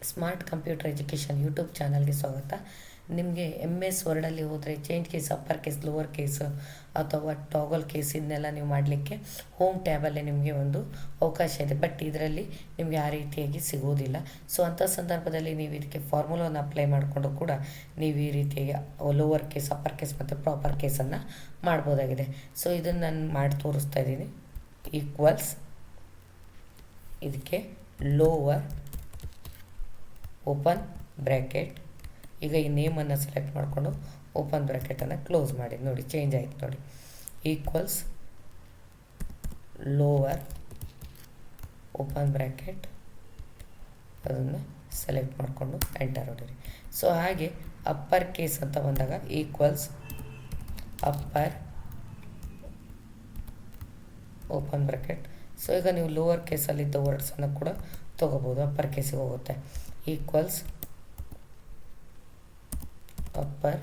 Smart computer education YouTube ಚಾನಲ್ಗೆ ಸ್ವಾಗತ. ನಿಮಗೆ MS ವರ್ಡಲ್ಲಿ ಹೋದರೆ change case, upper case, lower case ಅಥವಾ ಟಾಗಲ್ ಕೇಸ್ ಇದನ್ನೆಲ್ಲ ನೀವು ಮಾಡಲಿಕ್ಕೆ ಹೋಮ್ ಟ್ಯಾಬಲ್ಲಿ ನಿಮಗೆ ಒಂದು ಅವಕಾಶ ಇದೆ. ಬಟ್ ಇದರಲ್ಲಿ ನಿಮಗೆ ಆ ರೀತಿಯಾಗಿ ಸಿಗೋದಿಲ್ಲ. ಸೊ ಅಂಥ ಸಂದರ್ಭದಲ್ಲಿ ನೀವು ಇದಕ್ಕೆ ಫಾರ್ಮುಲಾವನ್ನು ಅಪ್ಲೈ ಮಾಡಿಕೊಂಡು ಕೂಡ ನೀವು ಈ ರೀತಿಯಾಗಿ ಲೋವರ್ ಕೇಸ್, ಅಪ್ಪರ್ ಕೇಸ್ ಮತ್ತು ಪ್ರಾಪರ್ ಕೇಸನ್ನು ಮಾಡ್ಬೋದಾಗಿದೆ. ಸೊ ಇದನ್ನು ನಾನು ಮಾಡಿ ತೋರಿಸ್ತಾ ಇದ್ದೀನಿ. ಈಕ್ವಲ್ಸ್ ಇದಕ್ಕೆ ಲೋವರ್ ಓಪನ್ ಬ್ರ್ಯಾಕೆಟ್, ಈಗ ಈ ನೇಮನ್ನು ಸೆಲೆಕ್ಟ್ ಮಾಡಿಕೊಂಡು ಓಪನ್ ಬ್ರ್ಯಾಕೆಟನ್ನು ಕ್ಲೋಸ್ ಮಾಡಿ. ನೋಡಿ ಚೇಂಜ್ ಆಯಿತು ನೋಡಿ. ಈಕ್ವಲ್ಸ್ ಲೋವರ್ ಓಪನ್ ಬ್ರ್ಯಾಕೆಟ್ ಅದನ್ನು ಸೆಲೆಕ್ಟ್ ಮಾಡಿಕೊಂಡು ಎಂಟರ್ ಹೊಡೀರಿ. ಸೊ ಹಾಗೆ ಅಪ್ಪರ್ ಕೇಸ್ ಅಂತ ಬಂದಾಗ equals upper open bracket. So ಈಗ ನೀವು ಲೋವರ್ ಕೇಸಲ್ಲಿದ್ದ ವರ್ಡ್ಸನ್ನು ಕೂಡ ತೊಗೋಬೋದು, ಅಪ್ಪರ್ ಕೇಸಿಗೆ ಹೋಗುತ್ತೆ. Equals upper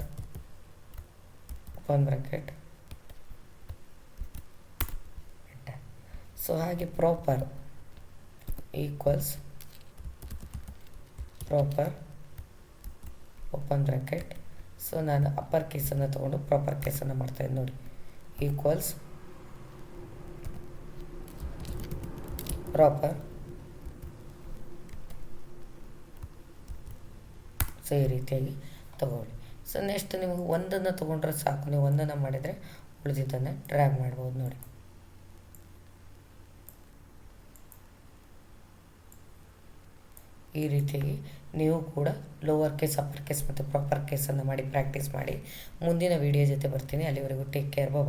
open bracket enter. So ಹಾಗೆ proper equals proper open bracket. So ನಾನು ಅಪ್ಪರ್ ಕೇಸನ್ನು ತೊಗೊಂಡು ಪ್ರಾಪರ್ ಕೇಸನ್ನು ಮಾಡ್ತಾಯಿದ್ದೀನಿ ನೋಡಿ. Equals proper. ಸೊ ಈ ರೀತಿಯಾಗಿ ತಗೊಳ್ಳಿ. ಸೊ ನೆಕ್ಸ್ಟ್ ನಿಮಗೆ ಒಂದನ್ನು ತೊಗೊಂಡ್ರೆ ಸಾಕು. ನೀವು ಒಂದನ್ನು ಮಾಡಿದರೆ ಉಳಿದಿದ್ದನ್ನು ಡ್ರ್ಯಾಗ್ ಮಾಡ್ಬೋದು ನೋಡಿ. ಈ ರೀತಿಯಾಗಿ ನೀವು ಕೂಡ ಲೋವರ್ ಕೇಸ್, ಅಪ್ಪರ್ ಕೇಸ್ ಮತ್ತು ಪ್ರಾಪರ್ ಕೇಸನ್ನು ಮಾಡಿ ಪ್ರಾಕ್ಟೀಸ್ ಮಾಡಿ. ಮುಂದಿನ ವಿಡಿಯೋ ಜೊತೆ ಬರ್ತೀನಿ. ಅಲ್ಲಿವರೆಗೂ ಟೇಕ್ ಕೇರ್. ಬಾಯ್.